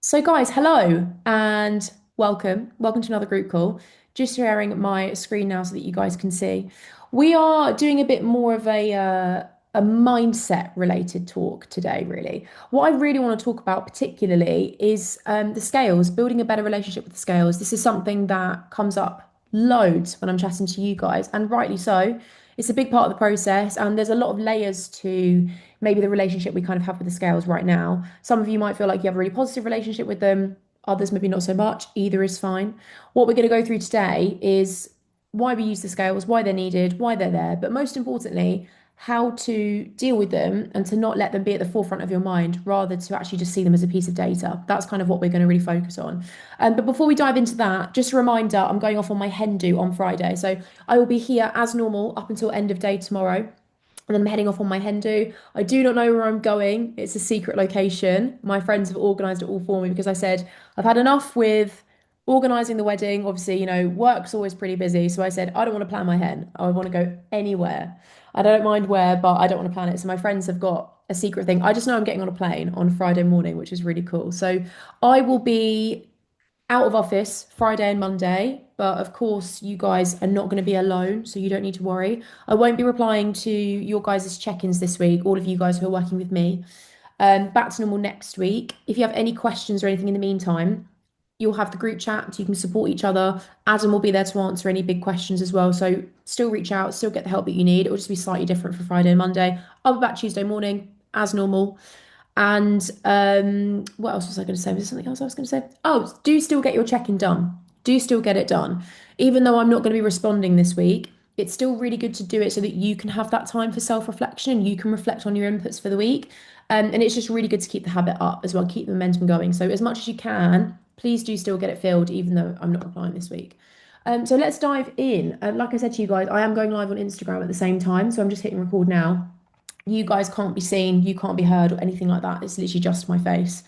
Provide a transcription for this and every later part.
So, guys, hello and welcome. Welcome to another group call. Just sharing my screen now so that you guys can see. We are doing a bit more of a mindset related talk today, really. What I really want to talk about, particularly, is the scales, building a better relationship with the scales. This is something that comes up loads when I'm chatting to you guys, and rightly so. It's a big part of the process, and there's a lot of layers to maybe the relationship we kind of have with the scales right now. Some of you might feel like you have a really positive relationship with them, others maybe not so much. Either is fine. What we're going to go through today is why we use the scales, why they're needed, why they're there, but most importantly, how to deal with them and to not let them be at the forefront of your mind, rather to actually just see them as a piece of data. That's kind of what we're going to really focus on. But before we dive into that, just a reminder, I'm going off on my hen do on Friday. So I will be here as normal up until end of day tomorrow. And then I'm heading off on my hen do. I do not know where I'm going. It's a secret location. My friends have organised it all for me because I said I've had enough with organising the wedding. Obviously, work's always pretty busy. So I said I don't want to plan my hen. I want to go anywhere. I don't mind where, but I don't want to plan it. So my friends have got a secret thing. I just know I'm getting on a plane on Friday morning, which is really cool. So I will be out of office Friday and Monday, but of course, you guys are not going to be alone, so you don't need to worry. I won't be replying to your guys' check-ins this week, all of you guys who are working with me. Back to normal next week. If you have any questions or anything in the meantime, you'll have the group chat so you can support each other. Adam will be there to answer any big questions as well. So still reach out, still get the help that you need. It will just be slightly different for Friday and Monday. I'll be back Tuesday morning as normal. And what else was I going to say? Was there something else I was going to say? Oh, do still get your check-in done. Do still get it done. Even though I'm not going to be responding this week, it's still really good to do it so that you can have that time for self-reflection and you can reflect on your inputs for the week. And it's just really good to keep the habit up as well, keep the momentum going. So as much as you can, please do still get it filled, even though I'm not replying this week. So let's dive in. Like I said to you guys, I am going live on Instagram at the same time, so I'm just hitting record now. You guys can't be seen, you can't be heard, or anything like that. It's literally just my face.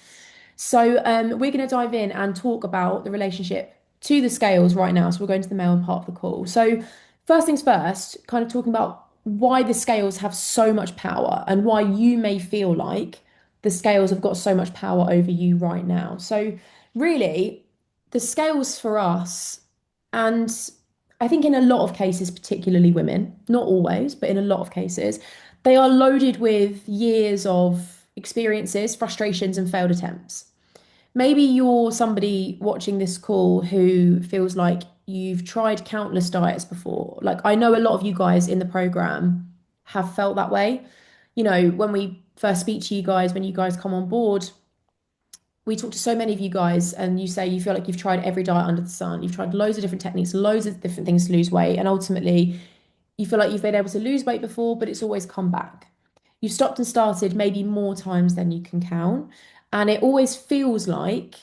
So we're going to dive in and talk about the relationship to the scales right now. So we're going to the male part of the call. So first things first, kind of talking about why the scales have so much power and why you may feel like the scales have got so much power over you right now. So really, the scales for us, and I think in a lot of cases, particularly women, not always, but in a lot of cases, they are loaded with years of experiences, frustrations, and failed attempts. Maybe you're somebody watching this call who feels like you've tried countless diets before. Like, I know a lot of you guys in the program have felt that way. When we first speak to you guys, when you guys come on board, we talk to so many of you guys, and you say you feel like you've tried every diet under the sun. You've tried loads of different techniques, loads of different things to lose weight, and ultimately, you feel like you've been able to lose weight before, but it's always come back. You've stopped and started maybe more times than you can count. And it always feels like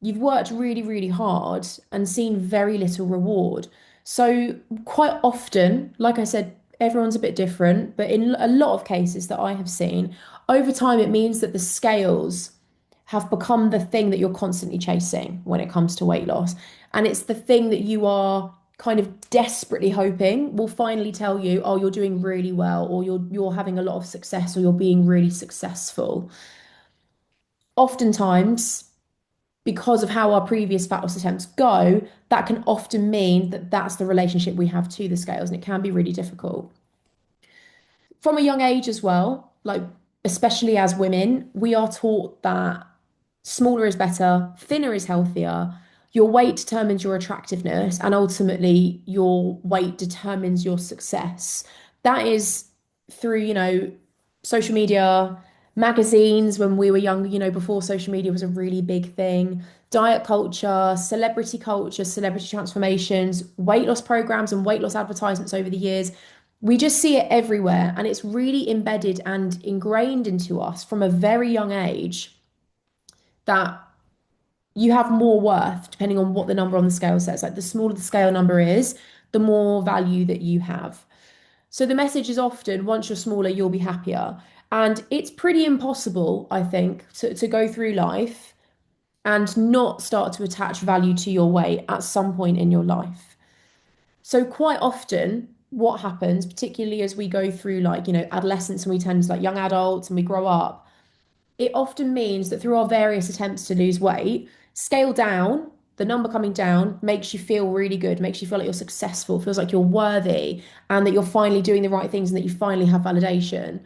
you've worked really, really hard and seen very little reward. So, quite often, like I said, everyone's a bit different, but in a lot of cases that I have seen, over time, it means that the scales have become the thing that you're constantly chasing when it comes to weight loss. And it's the thing that you are kind of desperately hoping will finally tell you, oh, you're doing really well, or you're having a lot of success, or you're being really successful. Oftentimes, because of how our previous fat loss attempts go, that can often mean that that's the relationship we have to the scales, and it can be really difficult. From a young age as well, like especially as women, we are taught that smaller is better, thinner is healthier. Your weight determines your attractiveness, and ultimately, your weight determines your success. That is through, social media, magazines when we were young, before social media was a really big thing, diet culture, celebrity transformations, weight loss programs, and weight loss advertisements over the years. We just see it everywhere, and it's really embedded and ingrained into us from a very young age that you have more worth depending on what the number on the scale says. Like the smaller the scale number is, the more value that you have. So the message is often once you're smaller, you'll be happier. And it's pretty impossible, I think, to go through life and not start to attach value to your weight at some point in your life. So quite often, what happens, particularly as we go through like, adolescence and we turn to like young adults and we grow up, it often means that through our various attempts to lose weight, scale down, the number coming down makes you feel really good, makes you feel like you're successful, feels like you're worthy, and that you're finally doing the right things and that you finally have validation.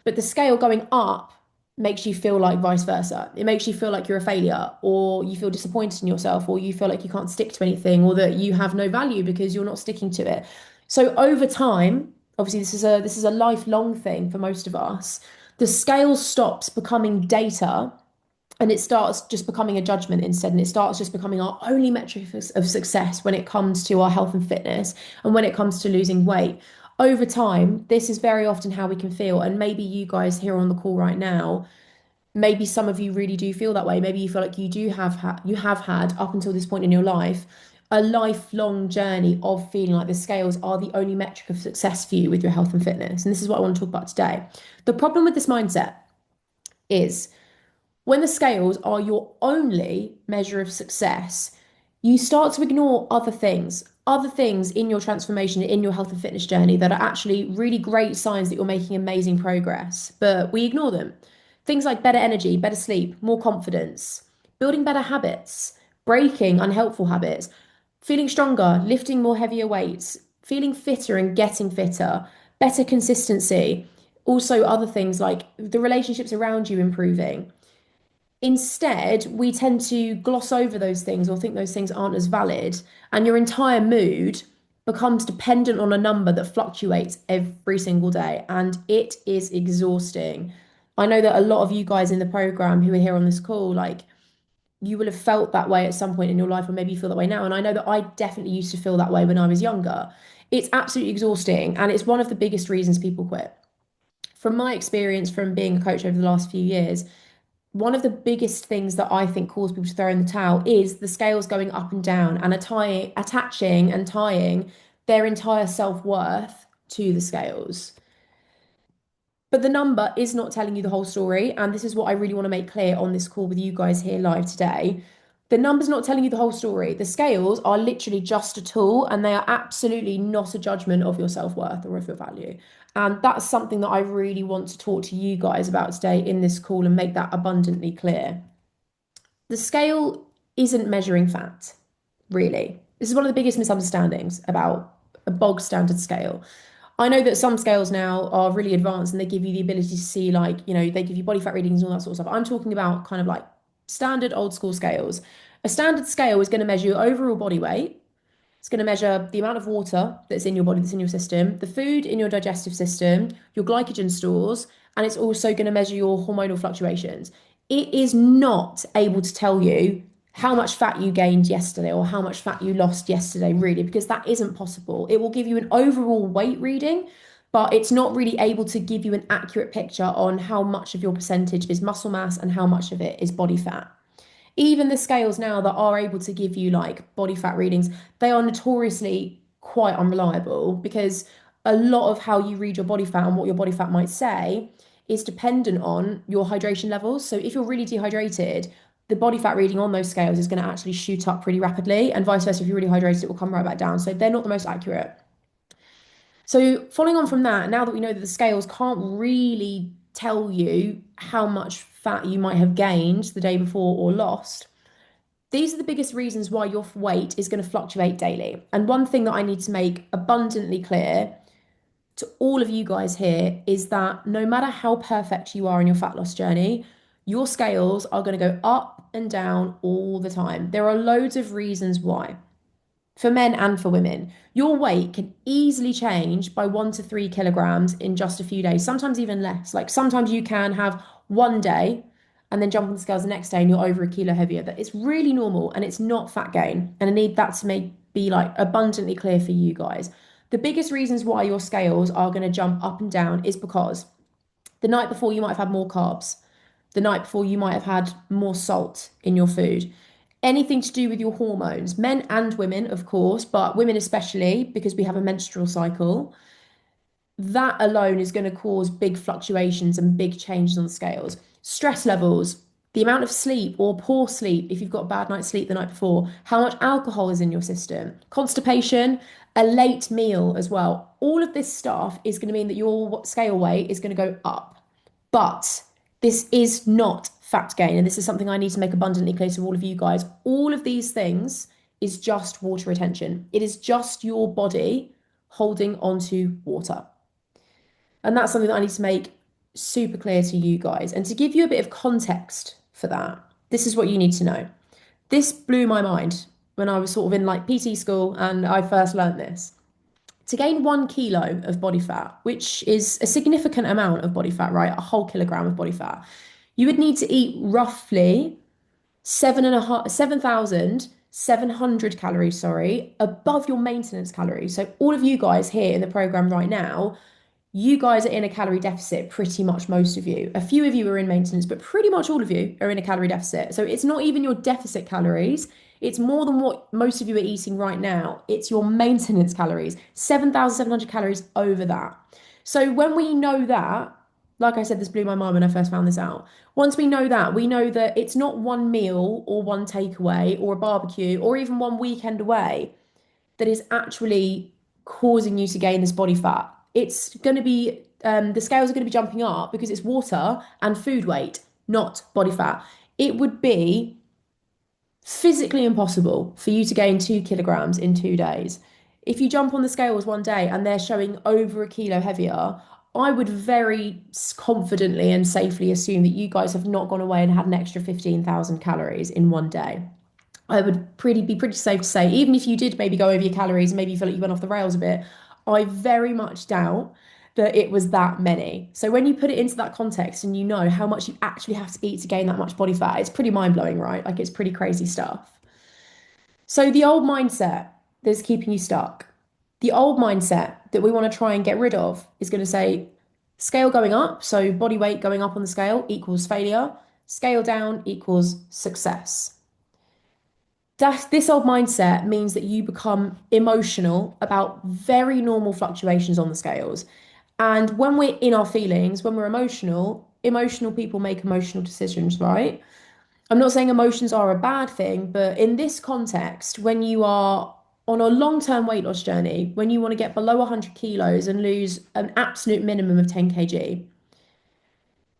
But the scale going up makes you feel like vice versa. It makes you feel like you're a failure, or you feel disappointed in yourself, or you feel like you can't stick to anything, or that you have no value because you're not sticking to it. So over time, obviously this is a lifelong thing for most of us. The scale stops becoming data and it starts just becoming a judgment instead, and it starts just becoming our only metric of success when it comes to our health and fitness and when it comes to losing weight. Over time, this is very often how we can feel, and maybe you guys here on the call right now, maybe some of you really do feel that way. Maybe you feel like you have had up until this point in your life a lifelong journey of feeling like the scales are the only metric of success for you with your health and fitness. And this is what I want to talk about today. The problem with this mindset is when the scales are your only measure of success, you start to ignore other things in your transformation, in your health and fitness journey that are actually really great signs that you're making amazing progress, but we ignore them. Things like better energy, better sleep, more confidence, building better habits, breaking unhelpful habits, feeling stronger, lifting more heavier weights, feeling fitter and getting fitter, better consistency. Also, other things like the relationships around you improving. Instead, we tend to gloss over those things or think those things aren't as valid, and your entire mood becomes dependent on a number that fluctuates every single day, and it is exhausting. I know that a lot of you guys in the program who are here on this call, like you will have felt that way at some point in your life, or maybe you feel that way now. And I know that I definitely used to feel that way when I was younger. It's absolutely exhausting, and it's one of the biggest reasons people quit. From my experience from being a coach over the last few years, one of the biggest things that I think cause people to throw in the towel is the scales going up and down and attaching and tying their entire self-worth to the scales. But the number is not telling you the whole story. And this is what I really want to make clear on this call with you guys here live today. The number's not telling you the whole story. The scales are literally just a tool, and they are absolutely not a judgment of your self-worth or of your value. And that's something that I really want to talk to you guys about today in this call and make that abundantly clear. The scale isn't measuring fat, really. This is one of the biggest misunderstandings about a bog standard scale. I know that some scales now are really advanced and they give you the ability to see, like, they give you body fat readings and all that sort of stuff. I'm talking about kind of like standard old school scales. A standard scale is going to measure your overall body weight. It's going to measure the amount of water that's in your body, that's in your system, the food in your digestive system, your glycogen stores, and it's also going to measure your hormonal fluctuations. It is not able to tell you how much fat you gained yesterday or how much fat you lost yesterday, really, because that isn't possible. It will give you an overall weight reading, but it's not really able to give you an accurate picture on how much of your percentage is muscle mass and how much of it is body fat. Even the scales now that are able to give you like body fat readings, they are notoriously quite unreliable because a lot of how you read your body fat and what your body fat might say is dependent on your hydration levels. So if you're really dehydrated, the body fat reading on those scales is going to actually shoot up pretty rapidly, and vice versa. If you're really hydrated, it will come right back down. So they're not the most accurate. So, following on from that, now that we know that the scales can't really tell you how much fat you might have gained the day before or lost, these are the biggest reasons why your weight is going to fluctuate daily. And one thing that I need to make abundantly clear to all of you guys here is that no matter how perfect you are in your fat loss journey, your scales are going to go up and down all the time. There are loads of reasons why for men and for women. Your weight can easily change by 1 to 3 kilograms in just a few days, sometimes even less. Like sometimes you can have one day and then jump on the scales the next day and you're over a kilo heavier. That it's really normal and it's not fat gain. And I need that to be like abundantly clear for you guys. The biggest reasons why your scales are going to jump up and down is because the night before you might have had more carbs. The night before you might have had more salt in your food. Anything to do with your hormones, men and women, of course, but women especially because we have a menstrual cycle. That alone is going to cause big fluctuations and big changes on the scales. Stress levels, the amount of sleep or poor sleep, if you've got a bad night's sleep the night before, how much alcohol is in your system, constipation, a late meal as well. All of this stuff is going to mean that your scale weight is going to go up. But This is not fat gain, and this is something I need to make abundantly clear to all of you guys. All of these things is just water retention. It is just your body holding onto water. And that's something that I need to make super clear to you guys. And to give you a bit of context for that, this is what you need to know. This blew my mind when I was sort of in like PT school and I first learned this. To gain 1 kilo of body fat, which is a significant amount of body fat, right? A whole kilogram of body fat, you would need to eat roughly 7,700 calories, sorry, above your maintenance calories. So all of you guys here in the program right now, you guys are in a calorie deficit, pretty much most of you. A few of you are in maintenance, but pretty much all of you are in a calorie deficit. So it's not even your deficit calories. It's more than what most of you are eating right now. It's your maintenance calories, 7,700 calories over that. So when we know that, like I said, this blew my mind when I first found this out. Once we know that it's not one meal or one takeaway or a barbecue or even one weekend away that is actually causing you to gain this body fat. It's going to be, the scales are going to be jumping up because it's water and food weight, not body fat. It would be physically impossible for you to gain 2 kilograms in 2 days. If you jump on the scales one day and they're showing over a kilo heavier, I would very confidently and safely assume that you guys have not gone away and had an extra 15,000 calories in one day. I would be pretty safe to say, even if you did maybe go over your calories and maybe you feel like you went off the rails a bit, I very much doubt that it was that many. So when you put it into that context and you know how much you actually have to eat to gain that much body fat, it's pretty mind-blowing, right? Like it's pretty crazy stuff. So the old mindset that's keeping you stuck, the old mindset that we want to try and get rid of is going to say scale going up, so body weight going up on the scale equals failure, scale down equals success. This old mindset means that you become emotional about very normal fluctuations on the scales. And when we're in our feelings, when we're emotional, emotional people make emotional decisions, right? I'm not saying emotions are a bad thing, but in this context, when you are on a long-term weight loss journey, when you want to get below 100 kilos and lose an absolute minimum of 10 kg,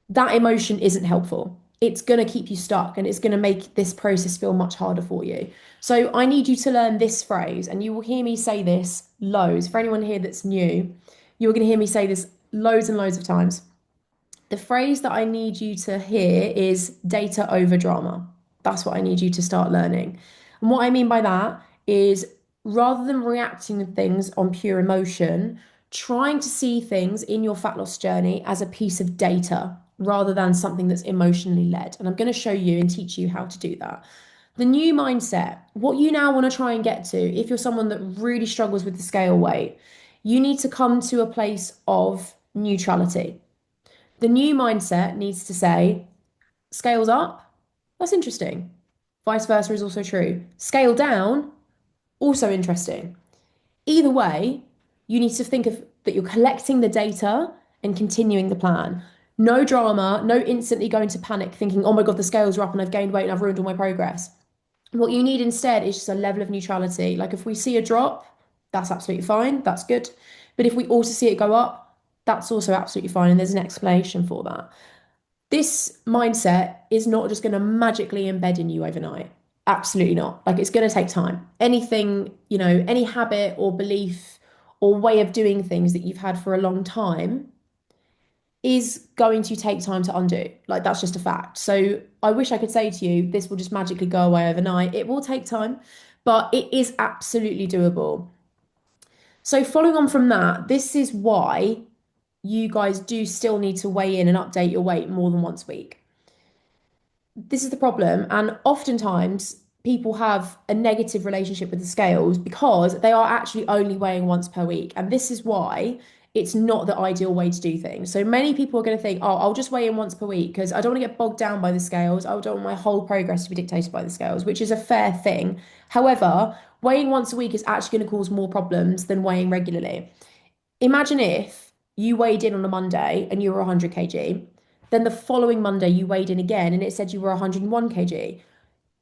that emotion isn't helpful. It's going to keep you stuck and it's going to make this process feel much harder for you. So I need you to learn this phrase, and you will hear me say this loads. For anyone here that's new, you're going to hear me say this loads and loads of times. The phrase that I need you to hear is data over drama. That's what I need you to start learning. And what I mean by that is rather than reacting to things on pure emotion, trying to see things in your fat loss journey as a piece of data rather than something that's emotionally led. And I'm going to show you and teach you how to do that. The new mindset, what you now want to try and get to, if you're someone that really struggles with the scale weight, you need to come to a place of neutrality. The new mindset needs to say, scales up, that's interesting. Vice versa is also true. Scale down, also interesting. Either way, you need to think of that you're collecting the data and continuing the plan. No drama, no instantly going to panic thinking, oh my God, the scales are up and I've gained weight and I've ruined all my progress. What you need instead is just a level of neutrality. Like if we see a drop, that's absolutely fine, that's good. But if we also see it go up, that's also absolutely fine. And there's an explanation for that. This mindset is not just going to magically embed in you overnight. Absolutely not. Like it's going to take time. Anything, any habit or belief or way of doing things that you've had for a long time is going to take time to undo. Like that's just a fact. So I wish I could say to you, this will just magically go away overnight. It will take time, but it is absolutely doable. So following on from that, this is why you guys do still need to weigh in and update your weight more than once a week. This is the problem. And oftentimes people have a negative relationship with the scales because they are actually only weighing once per week. And this is why it's not the ideal way to do things. So many people are going to think, oh, I'll just weigh in once per week because I don't want to get bogged down by the scales. I don't want my whole progress to be dictated by the scales, which is a fair thing. However, weighing once a week is actually going to cause more problems than weighing regularly. Imagine if you weighed in on a Monday and you were 100 kg, then the following Monday you weighed in again and it said you were 101 kg.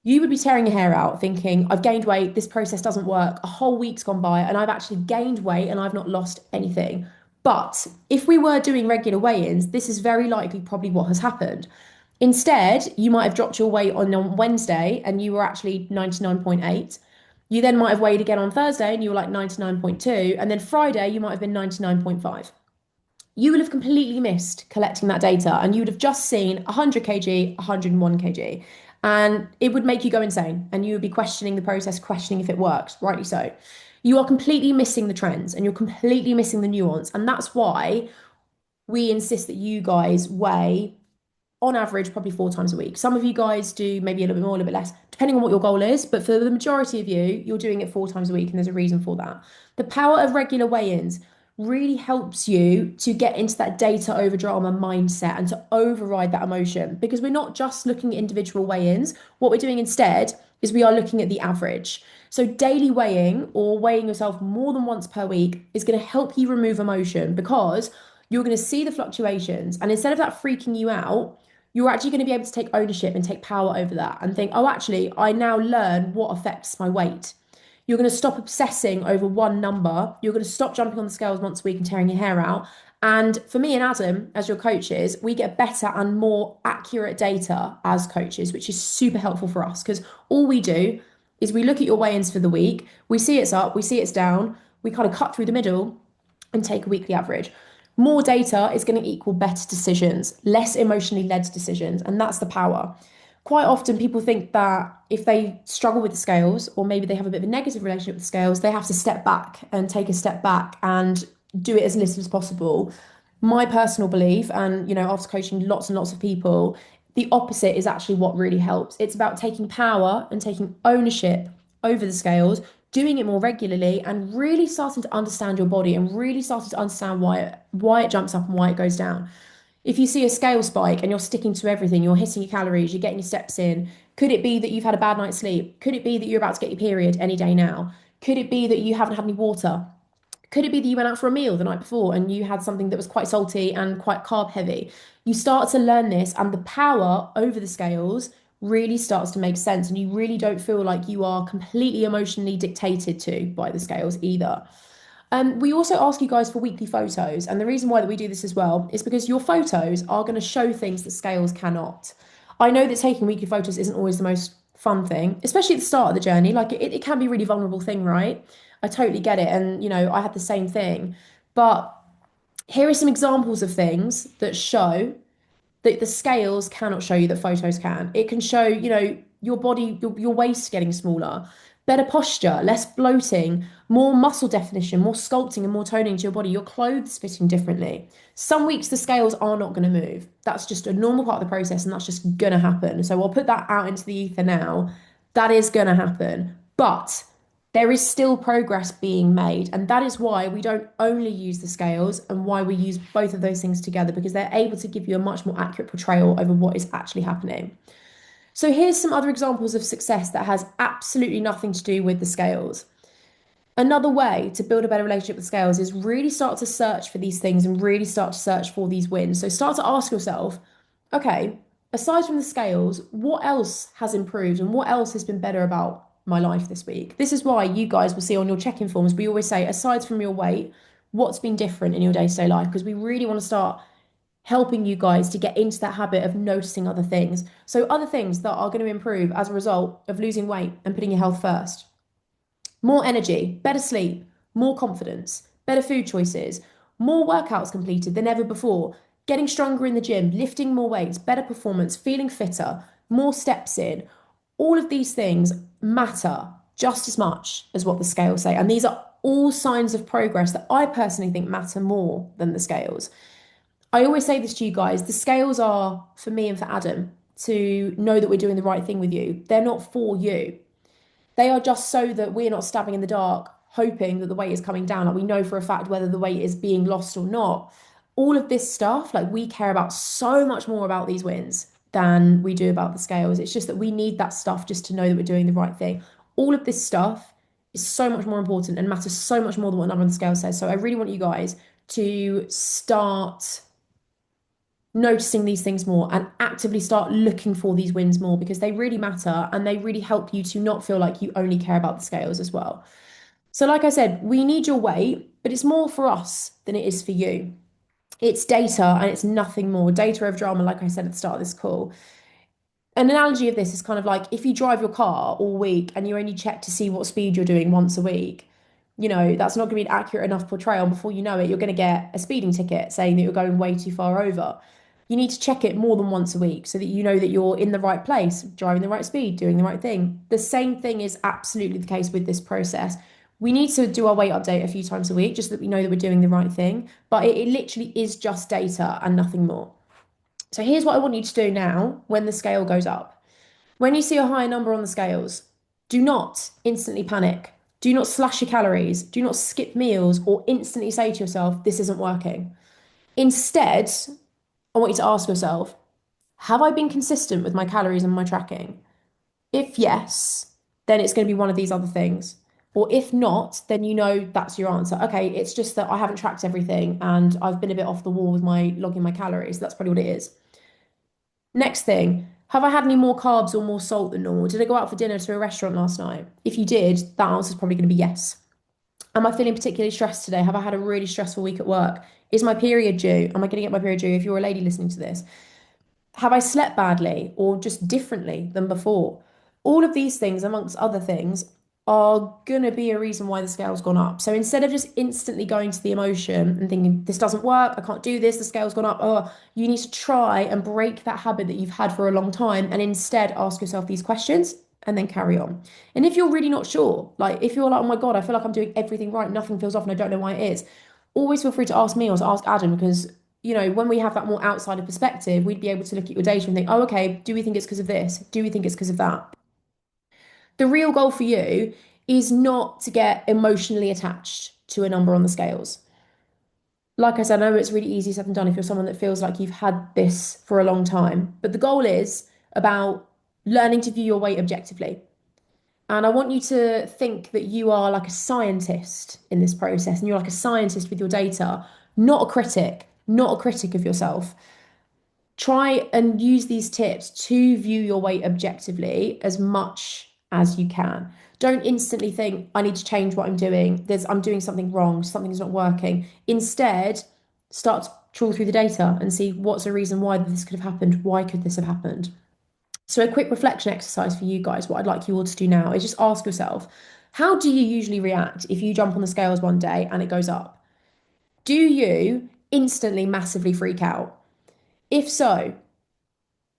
You would be tearing your hair out thinking, I've gained weight, this process doesn't work. A whole week's gone by and I've actually gained weight and I've not lost anything. But if we were doing regular weigh-ins, this is very likely probably what has happened. Instead, you might have dropped your weight on Wednesday and you were actually 99.8. You then might have weighed again on Thursday and you were like 99.2. And then Friday, you might have been 99.5. You will have completely missed collecting that data and you would have just seen 100 kg, 101 kg. And it would make you go insane and you would be questioning the process, questioning if it works, rightly so. You are completely missing the trends and you're completely missing the nuance. And that's why we insist that you guys weigh on average probably 4 times a week. Some of you guys do maybe a little bit more, a little bit less, depending on what your goal is. But for the majority of you, you're doing it 4 times a week, and there's a reason for that. The power of regular weigh-ins really helps you to get into that data over drama mindset and to override that emotion because we're not just looking at individual weigh-ins. What we're doing instead is we are looking at the average. So daily weighing or weighing yourself more than once per week is going to help you remove emotion because you're going to see the fluctuations. And instead of that freaking you out, you're actually going to be able to take ownership and take power over that and think, oh, actually, I now learn what affects my weight. You're going to stop obsessing over one number. You're going to stop jumping on the scales once a week and tearing your hair out. And for me and Adam, as your coaches, we get better and more accurate data as coaches, which is super helpful for us because all we do is we look at your weigh-ins for the week, we see it's up, we see it's down, we kind of cut through the middle and take a weekly average. More data is going to equal better decisions, less emotionally led decisions, and that's the power. Quite often, people think that if they struggle with the scales, or maybe they have a bit of a negative relationship with the scales, they have to step back and take a step back and do it as little as possible. My personal belief, and after coaching lots and lots of people, the opposite is actually what really helps. It's about taking power and taking ownership over the scales, doing it more regularly and really starting to understand your body and really starting to understand why it jumps up and why it goes down. If you see a scale spike and you're sticking to everything, you're hitting your calories, you're getting your steps in, could it be that you've had a bad night's sleep? Could it be that you're about to get your period any day now? Could it be that you haven't had any water? Could it be that you went out for a meal the night before and you had something that was quite salty and quite carb heavy? You start to learn this, and the power over the scales really starts to make sense. And you really don't feel like you are completely emotionally dictated to by the scales either. We also ask you guys for weekly photos. And the reason why that we do this as well is because your photos are going to show things that scales cannot. I know that taking weekly photos isn't always the most fun thing, especially at the start of the journey. Like it can be a really vulnerable thing, right? I totally get it. And, I had the same thing. But here are some examples of things that show that the scales cannot show you that photos can. It can show, your body, your waist getting smaller, better posture, less bloating, more muscle definition, more sculpting and more toning to your body, your clothes fitting differently. Some weeks the scales are not going to move. That's just a normal part of the process and that's just going to happen. So I'll put that out into the ether now. That is going to happen. But there is still progress being made. And that is why we don't only use the scales and why we use both of those things together because they're able to give you a much more accurate portrayal over what is actually happening. So here's some other examples of success that has absolutely nothing to do with the scales. Another way to build a better relationship with scales is really start to search for these things and really start to search for these wins. So start to ask yourself, okay, aside from the scales, what else has improved and what else has been better about my life this week? This is why you guys will see on your check-in forms, we always say, aside from your weight, what's been different in your day-to-day life? Because we really want to start helping you guys to get into that habit of noticing other things. So other things that are going to improve as a result of losing weight and putting your health first. More energy, better sleep, more confidence, better food choices, more workouts completed than ever before, getting stronger in the gym, lifting more weights, better performance, feeling fitter, more steps in. All of these things matter just as much as what the scales say. And these are all signs of progress that I personally think matter more than the scales. I always say this to you guys, the scales are for me and for Adam to know that we're doing the right thing with you. They're not for you. They are just so that we're not stabbing in the dark, hoping that the weight is coming down. Like we know for a fact whether the weight is being lost or not. All of this stuff, like we care about so much more about these wins than we do about the scales. It's just that we need that stuff just to know that we're doing the right thing. All of this stuff is so much more important and matters so much more than what a number on the scale says. So I really want you guys to start noticing these things more and actively start looking for these wins more because they really matter and they really help you to not feel like you only care about the scales as well. So, like I said, we need your weight but it's more for us than it is for you. It's data and it's nothing more. Data over drama, like I said at the start of this call. An analogy of this is kind of like if you drive your car all week and you only check to see what speed you're doing once a week, that's not going to be an accurate enough portrayal. Before you know it, you're going to get a speeding ticket saying that you're going way too far over. You need to check it more than once a week so that you know that you're in the right place, driving the right speed, doing the right thing. The same thing is absolutely the case with this process. We need to do our weight update a few times a week just so that we know that we're doing the right thing. But it literally is just data and nothing more. So here's what I want you to do now when the scale goes up. When you see a higher number on the scales, do not instantly panic. Do not slash your calories. Do not skip meals or instantly say to yourself, this isn't working. Instead, I want you to ask yourself, have I been consistent with my calories and my tracking? If yes, then it's going to be one of these other things. Or if not, then you know that's your answer. Okay, it's just that I haven't tracked everything and I've been a bit off the wall with my logging my calories. That's probably what it is. Next thing, have I had any more carbs or more salt than normal? Did I go out for dinner to a restaurant last night? If you did, that answer is probably going to be yes. Am I feeling particularly stressed today? Have I had a really stressful week at work? Is my period due? Am I going to get my period due if you're a lady listening to this? Have I slept badly or just differently than before? All of these things, amongst other things, are going to be a reason why the scale's gone up. So instead of just instantly going to the emotion and thinking, this doesn't work, I can't do this, the scale's gone up, oh, you need to try and break that habit that you've had for a long time and instead ask yourself these questions and then carry on. And if you're really not sure, like if you're like, oh my God, I feel like I'm doing everything right, nothing feels off and I don't know why it is, always feel free to ask me or to ask Adam because when we have that more outsider perspective, we'd be able to look at your data and think, oh, okay, do we think it's because of this? Do we think it's because of that? The real goal for you is not to get emotionally attached to a number on the scales. Like I said, I know it's really easy said than done if you're someone that feels like you've had this for a long time, but the goal is about learning to view your weight objectively. And I want you to think that you are like a scientist in this process and you're like a scientist with your data, not a critic of yourself. Try and use these tips to view your weight objectively as much as you can. Don't instantly think, I need to change what I'm doing. I'm doing something wrong, something's not working. Instead, start to trawl through the data and see what's a reason why this could have happened. Why could this have happened? So, a quick reflection exercise for you guys, what I'd like you all to do now is just ask yourself, how do you usually react if you jump on the scales one day and it goes up? Do you instantly massively freak out? If so,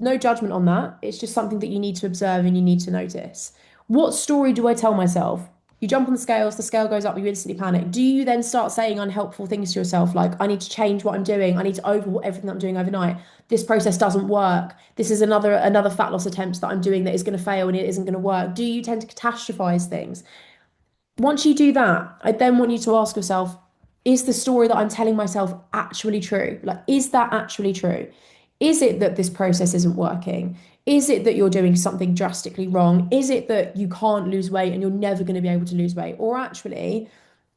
no judgment on that. It's just something that you need to observe and you need to notice. What story do I tell myself? You jump on the scale goes up, you instantly panic. Do you then start saying unhelpful things to yourself like, I need to change what I'm doing, I need to overhaul everything that I'm doing overnight. This process doesn't work. This is another fat loss attempt that I'm doing that is going to fail and it isn't going to work. Do you tend to catastrophize things? Once you do that, I then want you to ask yourself, is the story that I'm telling myself actually true? Like, is that actually true? Is it that this process isn't working? Is it that you're doing something drastically wrong? Is it that you can't lose weight and you're never going to be able to lose weight? Or actually,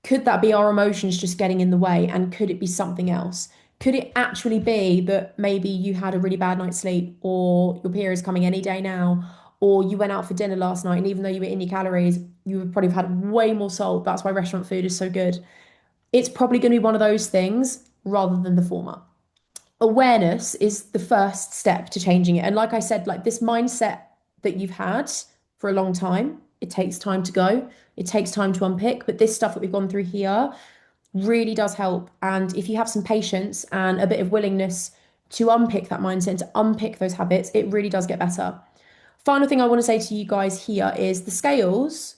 could that be our emotions just getting in the way? And could it be something else? Could it actually be that maybe you had a really bad night's sleep, or your period's coming any day now, or you went out for dinner last night and even though you were in your calories, you would probably have had way more salt. That's why restaurant food is so good. It's probably going to be one of those things rather than the former. Awareness is the first step to changing it. And like I said, like this mindset that you've had for a long time, it takes time to go. It takes time to unpick. But this stuff that we've gone through here really does help. And if you have some patience and a bit of willingness to unpick that mindset and to unpick those habits, it really does get better. Final thing I want to say to you guys here is the scales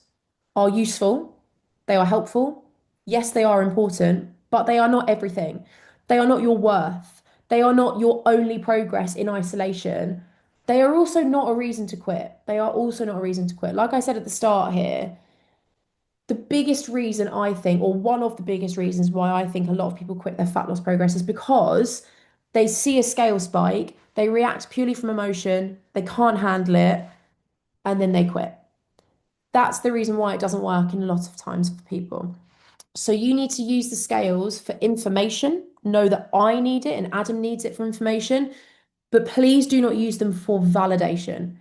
are useful, they are helpful. Yes, they are important, but they are not everything. They are not your worth. They are not your only progress in isolation. They are also not a reason to quit. They are also not a reason to quit. Like I said at the start here, the biggest reason I think, or one of the biggest reasons why I think a lot of people quit their fat loss progress is because they see a scale spike, they react purely from emotion, they can't handle it, and then they quit. That's the reason why it doesn't work in a lot of times for people. So you need to use the scales for information. Know that I need it and Adam needs it for information, but please do not use them for validation.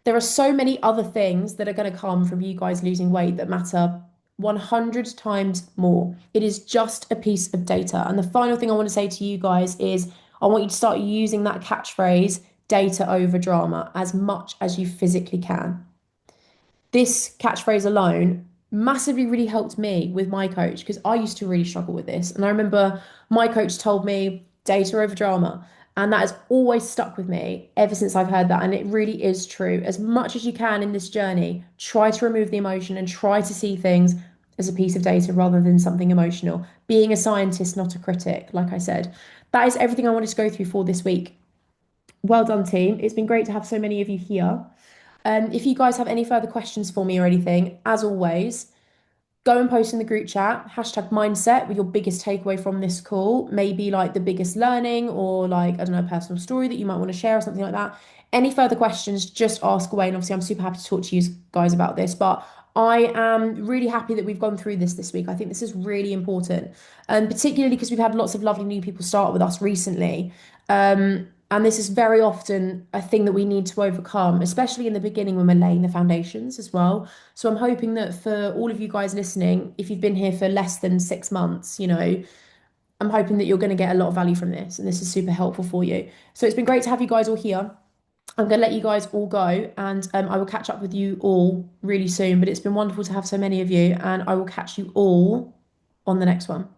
There are so many other things that are going to come from you guys losing weight that matter 100 times more. It is just a piece of data. And the final thing I want to say to you guys is I want you to start using that catchphrase, data over drama, as much as you physically can. This catchphrase alone massively really helped me with my coach because I used to really struggle with this. And I remember my coach told me data over drama. And that has always stuck with me ever since I've heard that. And it really is true. As much as you can in this journey, try to remove the emotion and try to see things as a piece of data rather than something emotional. Being a scientist, not a critic, like I said. That is everything I wanted to go through for this week. Well done, team. It's been great to have so many of you here. If you guys have any further questions for me or anything, as always, go and post in the group chat, hashtag mindset with your biggest takeaway from this call. Maybe like the biggest learning or like, I don't know, a personal story that you might want to share or something like that. Any further questions, just ask away. And obviously, I'm super happy to talk to you guys about this. But I am really happy that we've gone through this week. I think this is really important, and particularly because we've had lots of lovely new people start with us recently. And this is very often a thing that we need to overcome, especially in the beginning when we're laying the foundations as well. So I'm hoping that for all of you guys listening, if you've been here for less than 6 months, I'm hoping that you're going to get a lot of value from this, and this is super helpful for you. So it's been great to have you guys all here. I'm going to let you guys all go, and I will catch up with you all really soon. But it's been wonderful to have so many of you, and I will catch you all on the next one.